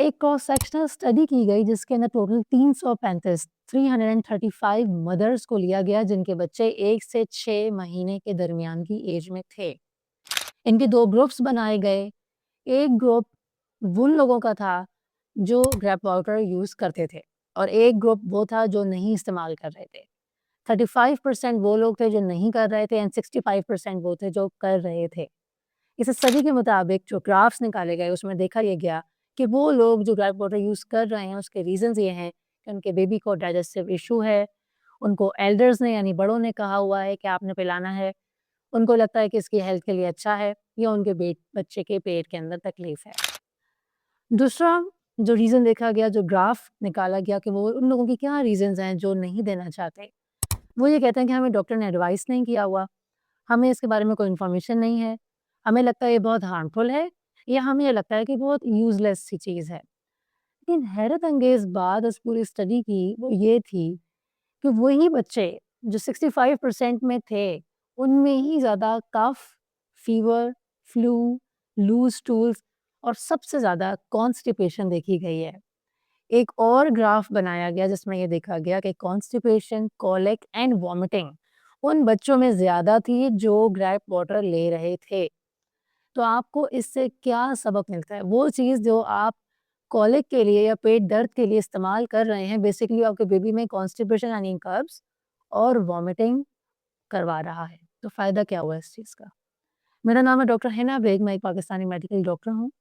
एक cross sectional study की गई जिसके अंदर टोटल 335 मदर्स को लिया गया जिनके बच्चे 1 से 6 महीने के दरमियान की एज में थे। इनके 2 ग्रुप्स बनाए गए। एक ग्रुप उन लोगों का था जो ग्रेप वाटर यूज़ करते थे और एक ग्रुप वो था जो नहीं इस्तेमाल कर रहे थे। 35% वो लोग थे जो नहीं कर रहे थे एंड 65% वो थे जो कर रहे थे। इस स्टडी के मुताबिक जो ग्राफ्स निकाले गए उसमें देखा ये गया कि वो लोग जो ग्रेप वाटर यूज़ कर रहे हैं उसके रीज़न्स ये हैं कि उनके बेबी को डाइजेस्टिव इशू है, उनको एल्डर्स ने यानी बड़ों ने कहा हुआ है कि आपने पिलाना है, उनको लगता है कि इसकी हेल्थ के लिए अच्छा है या उनके बच्चे के पेट के अंदर तकलीफ़ है। दूसरा जो रीज़न देखा गया, जो ग्राफ निकाला गया कि वो उन लोगों की क्या रीज़न्स हैं जो नहीं देना चाहते। वो ये कहते हैं कि हमें डॉक्टर ने एडवाइस नहीं किया हुआ, हमें इसके बारे में कोई इन्फॉर्मेशन नहीं है, हमें लगता है ये बहुत हार्मफुल है या हमें ये लगता है कि बहुत यूज़लेस सी चीज़ है। लेकिन हैरत अंगेज़ बात उस पूरी स्टडी की वो ये थी कि वही बच्चे जो 65% में थे, उनमें ही ज़्यादा कफ़, फ़ीवर, फ्लू, लूज़ स्टूल्स और सबसे ज़्यादा कॉन्स्टिपेशन देखी गई है। एक और ग्राफ बनाया गया जिसमें ये देखा गया कि कॉन्स्टिपेशन, कॉलिक एंड वॉमिटिंग उन बच्चों में ज़्यादा थी जो ग्रेप वाटर ले रहे थे। तो आपको इससे क्या सबक मिलता है? वो चीज़ जो आप कॉलिक के लिए या पेट दर्द के लिए इस्तेमाल कर रहे हैं, बेसिकली आपके बेबी में कॉन्स्टिपेशन यानी कब्ज़ और वॉमिटिंग करवा रहा है। तो फ़ायदा क्या हुआ इस चीज़ का? मेरा नाम है डॉक्टर हिना बेग, मैं एक पाकिस्तानी मेडिकल डॉक्टर हूँ।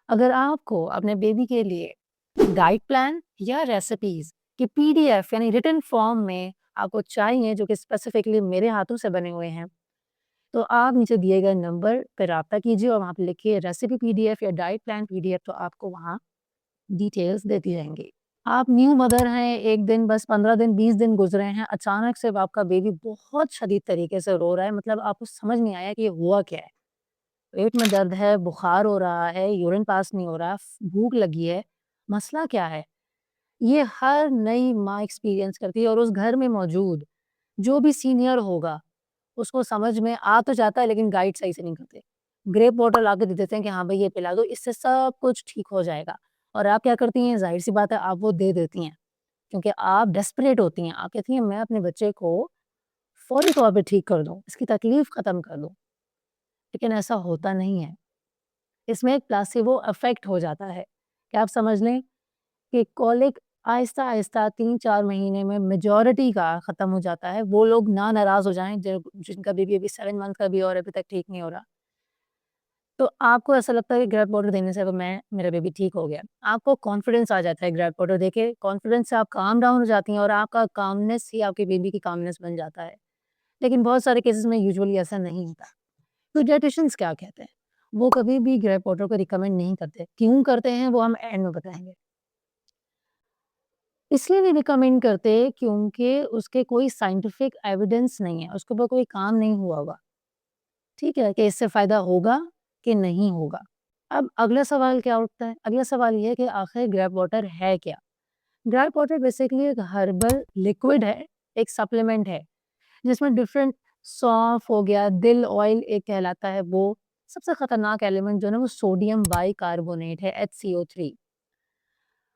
अगर आपको अपने बेबी के लिए डाइट प्लान या रेसिपीज़ की पीडीएफ यानी रिटन फॉर्म में आपको चाहिए जो कि स्पेसिफिकली मेरे हाथों से बने हुए हैं, तो आप नीचे दिए गए नंबर पे राब्ता कीजिए और वहाँ पे लिखिए रेसिपी पीडीएफ या डाइट प्लान पीडीएफ, तो आपको वहाँ डिटेल्स देती जाएँगी। आप न्यू मदर हैं, 1 दिन बस 15 दिन 20 दिन गुज़रे हैं, अचानक से आपका बेबी बहुत शदीद तरीके से रो रहा है, मतलब आपको समझ नहीं आया कि ये हुआ क्या है? पेट में दर्द है, बुखार हो रहा है, यूरिन पास नहीं हो रहा, भूख लगी है, मसला क्या है? ये हर नई माँ एक्सपीरियंस करती है और उस घर में मौजूद जो भी सीनियर होगा, उसको समझ में आ तो जाता है लेकिन गाइड सही से नहीं करते। ग्रेप वाटर ला के दे देते हैं कि हाँ, भई ये पिला दो, इससे सब कुछ ठीक हो जाएगा। और आप क्या करती हैं, ज़ाहिर-सी बात है आप वो दे देती हैं, क्योंकि आप डेस्परेट होती हैं। आप कहती हैं मैं अपने बच्चे को फौरी तौर पे ठीक कर दूँ, इसकी तकलीफ़ ख़त्म कर दूँ, लेकिन ऐसा होता नहीं है। इसमें एक प्लेसिबो इफ़ेक्ट हो जाता है, कि आप समझ लें कि कॉलिक आहिस्ता-आहिस्ता 3-4 महीने में मेजॉरिटी का ख़त्म हो जाता है। वो लोग ना नाराज़ हो जाएँ जो जिनका बेबी अभी 7 मंथ का भी है और अभी तक ठीक नहीं हो रहा। तो आपको ऐसा लगता है कि ग्रेप वाटर देने से अब मेरा बेबी ठीक हो गया। आपको कॉन्फिडेंस आ जाता है ग्रेप वाटर देके, कॉन्फिडेंस से आप काम डाउन हो जाती हैं और आपका कामनेस ही आपके बेबी की कामनेस बन जाता है। लेकिन बहुत सारे केसेज़ में यूजुअली ऐसा नहीं होता। पीडियाट्रिशियंस क्या कहते हैं? वो कभी भी ग्रेप वाटर को रिकमेंड नहीं करते। क्यों करते हैं वो हम एंड में बताएँगे। इसलिए नहीं रिकमेंड करते क्योंकि उसके कोई साइंटिफिक एविडेंस नहीं है, उसके ऊपर कोई काम नहीं हुआ हुआ, ठीक है? कि इससे फ़ायदा होगा कि नहीं होगा। अब अगला सवाल क्या उठता है? अगला सवाल ये है कि आखिर ग्रेप वाटर है क्या? ग्रेप वाटर बेसिकली एक हर्बल लिक्विड है, एक सप्लीमेंट है, जिसमें डिफरेंट सौंफ हो गया, दिल ऑयल एक कहलाता है वो, सबसे खतरनाक एलिमेंट जो है ना वो सोडियम बाइकार्बोनेट है, HCO3।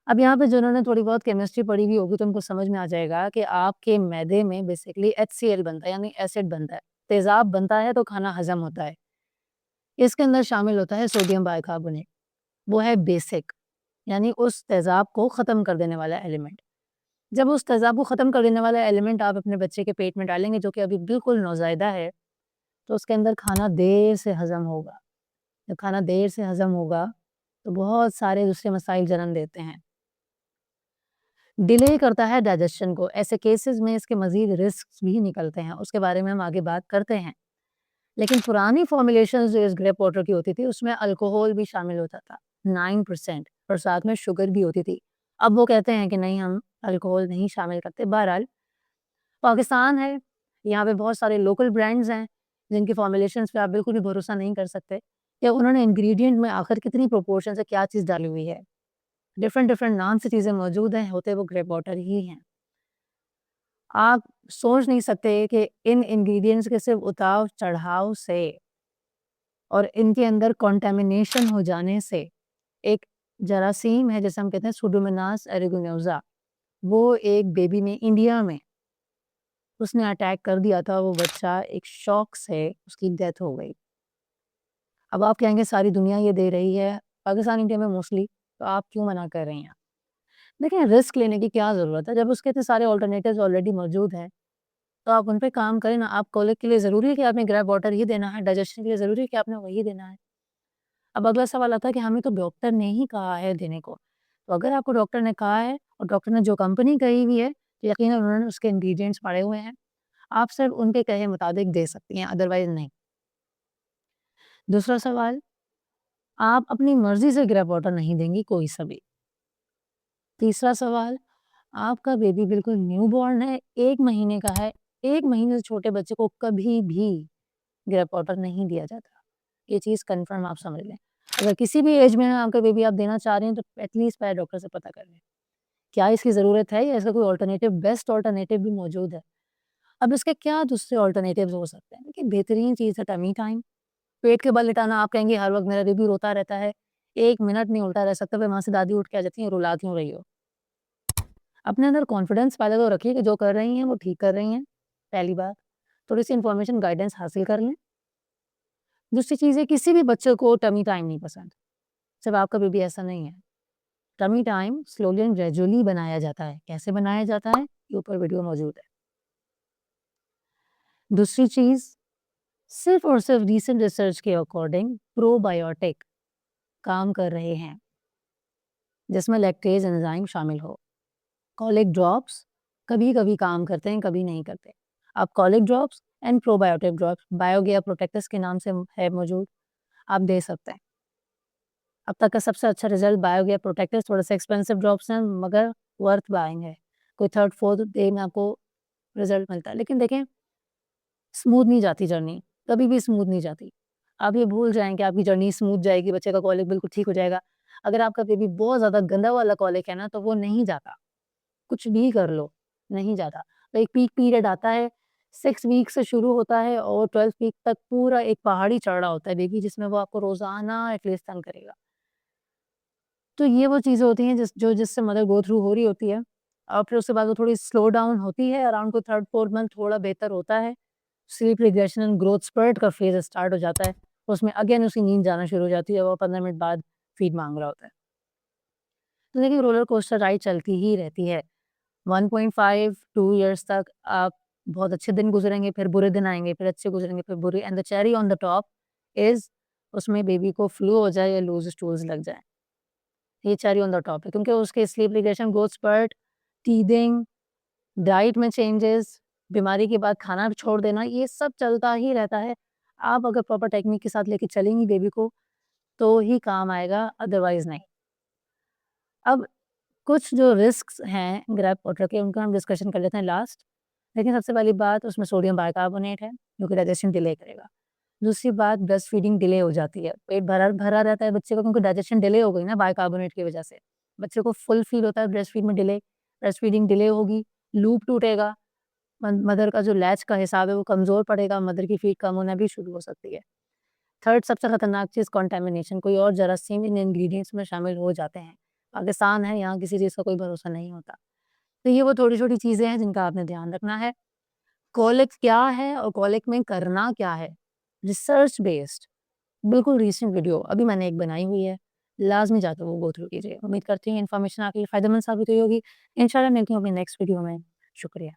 अब यहाँ पे जिन्होंने थोड़ी बहुत केमिस्ट्री पढ़ी हुई होगी तो उनको समझ में आ जाएगा कि आपके मैदे में बेसिकली HCl बनता है यानी एसिड बनता है। तेज़ाब बनता है तो खाना हज़म होता है। इसके अंदर शामिल होता है सोडियम बाइकार्बोनेट, वो है बेसिक यानी उस तेज़ाब को ख़त्म कर देने वाला एलिमेंट। जब उस तेज़ाब को ख़त्म कर देने वाला एलिमेंट आप अपने बच्चे के पेट में डालेंगे जो कि अभी बिल्कुल नौज़ायदा है, तो उसके अंदर खाना देर से हज़म होगा। जब खाना देर से हज़म होगा, तो बहुत सारे दूसरे मसाइल जन्म देते हैं। डिले करता है डाइजेशन को, ऐसे केसेस में इसके मज़ीद रिस्क्स भी निकलते हैं, उसके बारे में हम आगे बात करते हैं। लेकिन पुरानी फ़ॉर्मुलेशंस जो इस ग्रेप वाटर की होती थी, उसमें अल्कोहल भी शामिल होता था, 9% और साथ में शुगर भी होती थी। अब वो कहते हैं कि नहीं हम अल्कोहल नहीं शामिल करते। बहरहाल पाकिस्तान है, यहाँ पे बहुत सारे लोकल ब्रांड्स हैं, जिनकी फ़ॉर्मुलेशंस पे आप बिल्कुल भी भरोसा नहीं कर सकते, कि उन्होंने इंग्रीडिएंट में आखिर कितनी प्रोपोर्शन से क्या चीज़ डाली हुई है। डिफरेंट डिफरेंट नाम से चीज़ें मौजूद हैं, होते वो ग्रेप वाटर ही हैं। आप सोच नहीं सकते कि इन इंग्रीडिएंट्स के सिर्फ़ उतार-चढ़ाव से और इनके अंदर कंटामिनेशन हो जाने से एक जरासीम है जिसे हम कहते हैं सुडोमोनास एरिगोनोसा, वो एक बेबी में इंडिया में उसने अटैक कर दिया था, वो बच्चा एक शॉक से उसकी डेथ हो गई। अब आप कहेंगे सारी दुनिया ये दे रही है, पाकिस्तान, इंडिया में मोस्टली, तो आप क्यों मना कर रही हैं? देखिए रिस्क लेने की क्या ज़रूरत है? जब उसके इतने सारे अल्टरनेटिव्स ऑलरेडी मौजूद हैं, तो आप उन पे काम करें ना। आप कॉलिक के लिए ज़रूरी है कि आपने ग्रेप वाटर ही देना है, डाइजेशन के लिए ज़रूरी है कि आपने वही देना है। अब अगला सवाल आता है कि हमें तो डॉक्टर ने ही कहा है देने को। तो अगर आपको डॉक्टर ने कहा है और डॉक्टर ने जो कंपनी कही हुई है, तो यकीनन उन्होंने उसके इंग्रीडिएंट्स पढ़े हुए हैं। आप सिर्फ़ उनके कहे मुताबिक दे सकती हैं, अदरवाइज़ नहीं। दूसरा सवाल, आप अपनी मर्ज़ी से ग्रेप वाटर नहीं देंगी कोई सा भी। तीसरा सवाल, आपका बेबी बिल्कुल न्यूबॉर्न है, 1 महीने का है, 1 महीने से छोटे बच्चे को कभी भी ग्रेप वाटर नहीं दिया जाता। ये चीज़ कन्फर्म आप समझ लें। अगर किसी भी एज में आपका बेबी आप देना चाह रहे हैं, तो एटलीस्ट पहले डॉक्टर से पता कर लें। क्या इसकी ज़रूरत है या इसका कोई अल्टरनेटिव, बेस्ट अल्टरनेटिव भी मौजूद है? अब इसके क्या दूसरे अल्टरनेटिव्स हो सकते हैं? देखिए बेहतरीन चीज़ है टमी टाइम। पेट के बल लिटाना, आप कहेंगे हर वक़्त मेरा बेबी रोता रहता है, 1 मिनट नहीं उल्टा रह सकता, फिर वहाँ से दादी उठ के आ जाती हैं, रुला क्यों रही हो? अपने अंदर कॉन्फिडेंस पैदा तो रखिए कि जो कर रही हैं वो ठीक कर रही हैं, पहली बात। थोड़ी-सी इन्फॉर्मेशन गाइडेंस हासिल कर लें। दूसरी चीज़ है किसी भी बच्चे को टमी टाइम नहीं पसंद, सिर्फ़ आपका बेबी ऐसा नहीं है। Tummy time slowly and gradually बनाया जाता है। कैसे बनाया जाता है? ये ऊपर वीडियो मौजूद है। दूसरी चीज़, सिर्फ़ और सिर्फ़ रीसेंट रिसर्च के अकॉर्डिंग प्रोबायोटिक काम कर रहे हैं, जिसमें लैक्टेज़ एंजाइम शामिल हो। कॉलिक ड्रॉप्स कभी-कभी काम करते हैं, कभी नहीं करते। आप colic drops and probiotic drops BioGaia Protectis के नाम से है मौजूद, आप दे सकते हैं। अब तक का सबसे अच्छा रिज़ल्ट बायोगिया प्रोटेक्टस, थोड़े-से एक्सपेंसिव ड्रॉप्स हैं मगर वर्थ बाइंग है। कोई 3rd 4th डे में आपको रिज़ल्ट मिलता है। लेकिन देखें स्मूथ नहीं जाती जर्नी, कभी भी स्मूथ नहीं जाती। आप ये भूल जाएँ कि आपकी जर्नी स्मूथ जाएगी, बच्चे का कॉलिक बिल्कुल ठीक हो जाएगा। अगर आपका बेबी बहुत ज़्यादा गंदा वाला कॉलिक है ना, तो वो नहीं जाता। कुछ भी कर लो, नहीं जाता। तो एक पीक पीरियड आता है, 6 वीक से शुरू होता है और 12 वीक तक पूरा एक पहाड़ी चढ़ रहा होता है बेबी, जिसमें वो आपको रोज़ाना एटलीस्ट तंग करेगा। तो ये वो चीज़ें होती हैं जिससे मदर गो थ्रू हो रही होती है और फिर उसके बाद वो थोड़ी स्लो डाउन होती है, अराउंड कोई 3rd 4th मंथ थोड़ा बेहतर होता है। Sleep regression and growth spurt का फेज़ स्टार्ट हो जाता है। उसमें अगेन उसकी नींद जाना शुरू हो जाती है, वो 15 मिनट बाद फीड माँग रहा होता है। तो देखिए रोलर कोस्टर राइड चलती ही रहती है। 1.5 2 इयर्स तक आप बहुत अच्छे दिन गुज़रेंगे, फिर बुरे दिन आएँगे, फिर अच्छे गुज़रेंगे, फिर बुरे, and the cherry on the top is उसमें बेबी को फ्लू हो जाए या लूज़ स्टूल्स लग जाएँ। ये चेरी ऑन द टॉप है क्योंकि उसके sleep regression, growth spurt, teething, diet में चेंजेस, बीमारी के बाद खाना भी छोड़ देना, ये सब चलता ही रहता है। आप अगर प्रॉपर टेक्निक के साथ लेके चलेंगी बेबी को, तो ही काम आएगा, अदरवाइज़ नहीं। अब कुछ जो रिस्क्स हैं ग्रेप वाटर के, उनका हम डिस्कशन कर लेते हैं लास्ट। देखिए सबसे पहली बात, उसमें सोडियम बाइकार्बोनेट है, जो कि डाइजेशन डिले करेगा। दूसरी बात, ब्रेस्ट फीडिंग डिले हो जाती है। पेट भरा भरा रहता है बच्चे का क्योंकि डाइजेशन डिले हो गई ना बाइकार्बोनेट की वजह से। बच्चे को फुल फ़ील होता है, ब्रेस्ट फीड में डिले, ब्रेस्ट फीडिंग डिले होगी, लूप टूटेगा, मदर का जो लैच का हिसाब है वो कमज़ोर पड़ेगा, मदर की फीड कम होना भी शुरू हो सकती है। थर्ड सबसे खतरनाक चीज़ कंटामिनेशन, कोई और जरासीम इन इंग्रीडिएंट्स में शामिल हो जाते हैं। पाकिस्तान है, यहाँ किसी चीज़ का कोई भरोसा नहीं होता। तो ये वो छोटी-छोटी चीज़ें हैं जिनका आपने ध्यान रखना है। कॉलिक क्या है और कॉलिक में करना क्या है? रिसर्च बेस्ड बिल्कुल रीसेंट वीडियो अभी मैंने एक बनाई हुई है। लाज़मी जाकर वो गो थ्रू कीजिए। उम्मीद करती हूँ इन्फॉर्मेशन आपके लिए फ़ायदेमंद साबित हुई होगी। इंशाल्लाह मिलती हूँ अपनी नेक्स्ट वीडियो में। शुक्रिया।